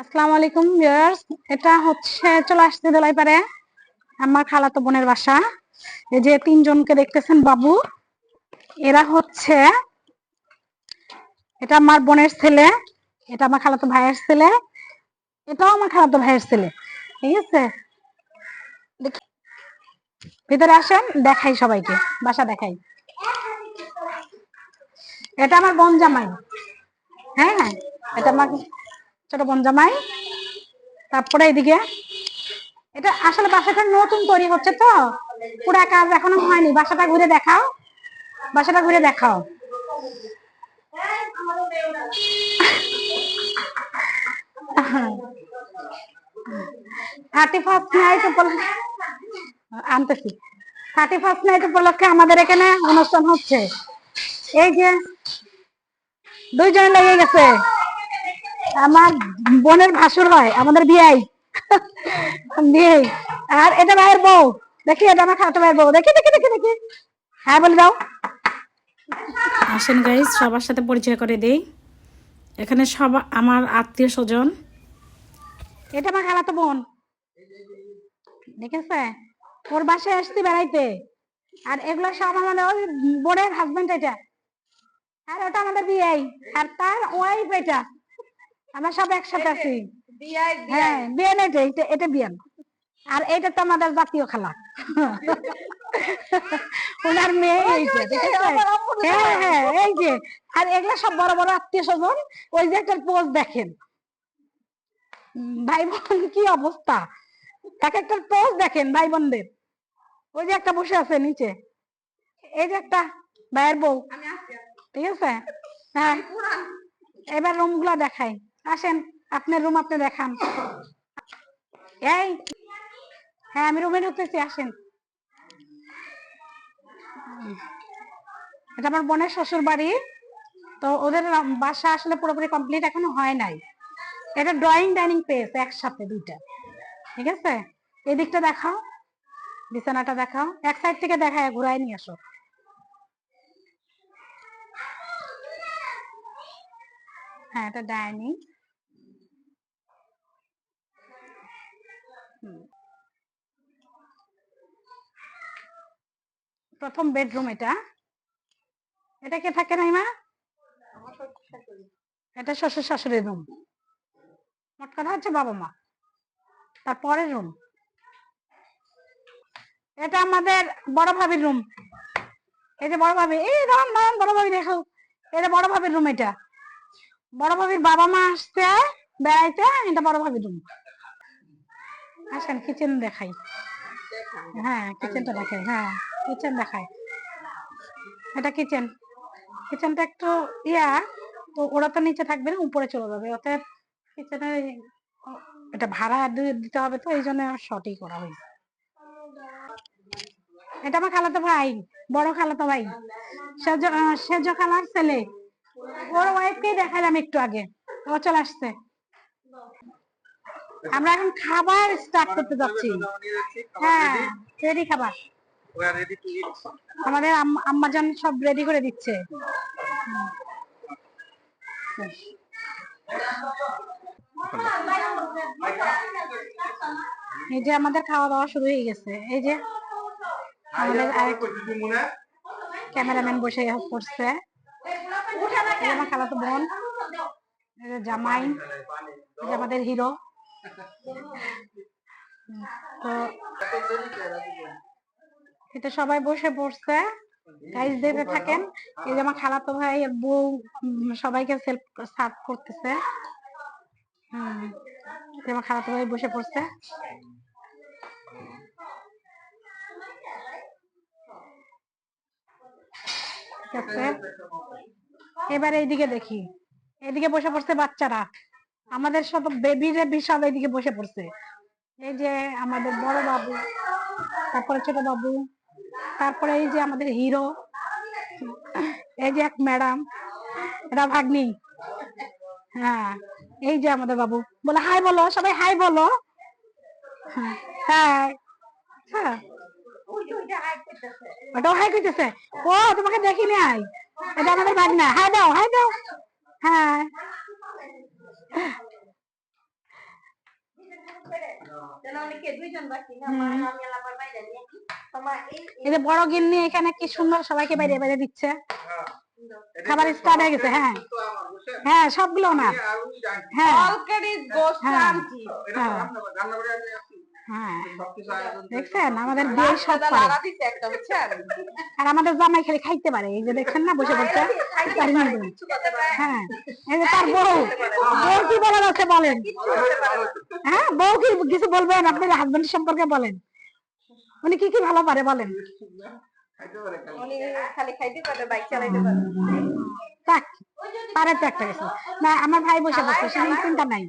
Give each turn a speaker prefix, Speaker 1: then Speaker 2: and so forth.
Speaker 1: আসসালামু আলাইকুম ভিউয়ার্স। এটা হচ্ছে চলে আসছে দোলাইপাড়ে আমার খালাতো বোনের বাসা। এই যে তিনজনকে দেখতেছেন বাবু, এরা হচ্ছে, এটা আমার বোনের ছেলে, এটা আমার খালাতো ভাইয়ের ছেলে, এটাও আমার খালাতো ভাইয়ের ছেলে। ঠিক আছে, ভিতরে আসেন, দেখাই সবাইকে, বাসা দেখাই। এটা আমার বোন জামাই। হ্যাঁ হ্যাঁ, এটা আমার ছোট বোন জামাই। তারপরে এদিকে, এটা আসলে বাসাটা নতুন তৈরি হচ্ছে তো, পুরা কাজ এখনো হয়নি। বাসাটা ঘুরে দেখাও, বাসাটা ঘুরে দেখাও। 31st নাইট উপলক্ষে আনতেছি, 31st নাইট উপলক্ষে আমাদের এখানে অনুষ্ঠান হচ্ছে। এই যে দুইজন লেগে গেছে, আমার বোনের ভাসুর হয়, আমাদের বিয়াই বিয়ে। আর এটা ভাইয়ের বউ, দেখি এটা আমার খাটো ভাইয়ের বউ, দেখি দেখি দেখি দেখি। হ্যাঁ বলে দাও। আসেন গাইস, সবার সাথে পরিচয় করে দেই। এখানে সব আমার আত্মীয় স্বজন। এটা আমার খালাতো বোন, দেখেছে, ওর বাসায় আসছি বেড়াইতে। আর এগুলো সব আমাদের ওই বোনের হাজবেন্ড এটা। আর ওটা আমাদের বিয়ে, আর তার ওয়াইফ এটা। আমরা সব একসাথে আছি। হ্যাঁ, বিয়ে নেই, এটা এটা বিয়ান। আর এইটা তো আমাদের জাতীয় খেলা, ওনার মেয়ে এইটা, ঠিক আছে। হ্যাঁ হ্যাঁ, এই যে, আর এগুলা সব বড় বড় আত্মীয় স্বজন। ওই যে একটা পোজ দেখেন, ভাই বোন কি অবস্থা, এক একটা পোজ দেখেন ভাই বোনদের। ওই যে একটা বসে আছে নিচে, এই যে একটা ভাইয়ের বউ, ঠিক আছে। হ্যাঁ, এবার রুম গুলা দেখাই। আসেন, আপনার রুম আপনি দেখান। এই, হ্যাঁ আমি রুমে ঢুকতেছি, আসেন। এটা আমার বোনের শ্বশুর বাড়ি। তো ওদের বাসা আসলে পুরোপুরি কমপ্লিট এখনো হয় নাই। এটা ড্রয়িং ডাইনিং স্পেস একসাথে দুইটা, ঠিক আছে। এই দিকটা দেখাও, বিছানাটা দেখাও, এক সাইড থেকে দেখায়, ঘুরাই নিয়ে আসো। হ্যাঁ, এটা ডাইনিং। প্রথম বেডরুম এটা। এটা কে থাকে নাই মা? এটা শ্বশুর শাশুড়ির রুম। মোট কথা হচ্ছে বাবা মা। তারপরের রুম, এটা আমাদের বড় ভাবির রুম। এই যে বড় ভাবি, এই ধরুন ধরুন বড় ভাবি দেখো, এটা বড় ভাবির রুম। এটা বড় ভাবির বাবা মা আসছে বেড়াইতে, এটা বড় ভাবির রুম। আসেন কিচেন দেখাই। হ্যাঁ কিচেনটা দেখাই, হ্যাঁ কিচেন দেখাই। এটা কিচেন, কিচেনটা একটু ইয়া, তো ওরা তো নিচে থাকবে না, উপরে চলে যাবে, অতএব কিচেনে এটা ভাড়া দিতে হবে, তো এই জন্য শর্টই করা হয়েছে। এটা আমার খালাতো ভাই, বড় খালাতো ভাই, সেজ খালার ছেলে। ওর ওয়াইফকেই দেখালাম একটু আগে, ও চলে আসছে। আমরা এখন খাবার স্টার্ট করতে যাচ্ছি। হ্যাঁ, রেডি খাবার, আমাদের আম্মাজান সব রেডি করে দিচ্ছে। এই যে আমাদের খাওয়া দাওয়া শুরু হয়ে গেছে। এই যে আমাদের আরেক ক্যামেরাম্যান বসে পড়ছে, আমার খালাতো বোন, জামাই, আমাদের হিরো। তো এটা সবাই বসে পড়ছে, গাইজ দেখতে থাকেন। এই যে আমার খালাতো ভাই বউ সবাইকে সেলফ সার্ভ করতেছে। আমার খালাতো ভাই বসে পড়ছে। ঠিক আছে, এবার এইদিকে দেখি, এদিকে বসে পড়ছে বাচ্চারা, আমাদের সব বেবি রেবি সব এইদিকে বসে পড়ছে। এই যে আমাদের বড় বাবু, তারপরে ছোট বাবু, তারপরে এই যে আমাদের হিরো, এই যে এক ম্যাডাম, এটা ভাগ্নি। হ্যাঁ, এই যে আমাদের বাবু, বলে হাই বলো, সবাই হাই বলো। হ্যাঁ হ্যাঁ, ওটাও হাই করতেছে। ও তোমাকে দেখিনি, হাই, এটা আমাদের ভাগ্না, হাই দাও হাই দাও। হ্যাঁ এই যে বড় গিন্নি এখানে কি সুন্দর সবাইকে বাইরে বাইরে দিচ্ছে, খাবার স্টার্ট হয়ে গেছে। হ্যাঁ হ্যাঁ সবগুলো না, হ্যাঁ হ্যাঁ দেখছেন আমাদের বিয়ে সব পারে, আর আমাদের জামাই খালি খাইতে পারে। এই যে দেখছেন না বসে বলছে। হ্যাঁ এই যে তার বউ, বউ কি বলার আছে বলেন? হ্যাঁ বউ কি কিছু বলবেন আপনার হাজবেন্ড সম্পর্কে? বলেন উনি কি কি ভালো পারে বলেন। পারে তো একটা কিছু না। আমার ভাই বসে বসে সেই চিন্তা নাই।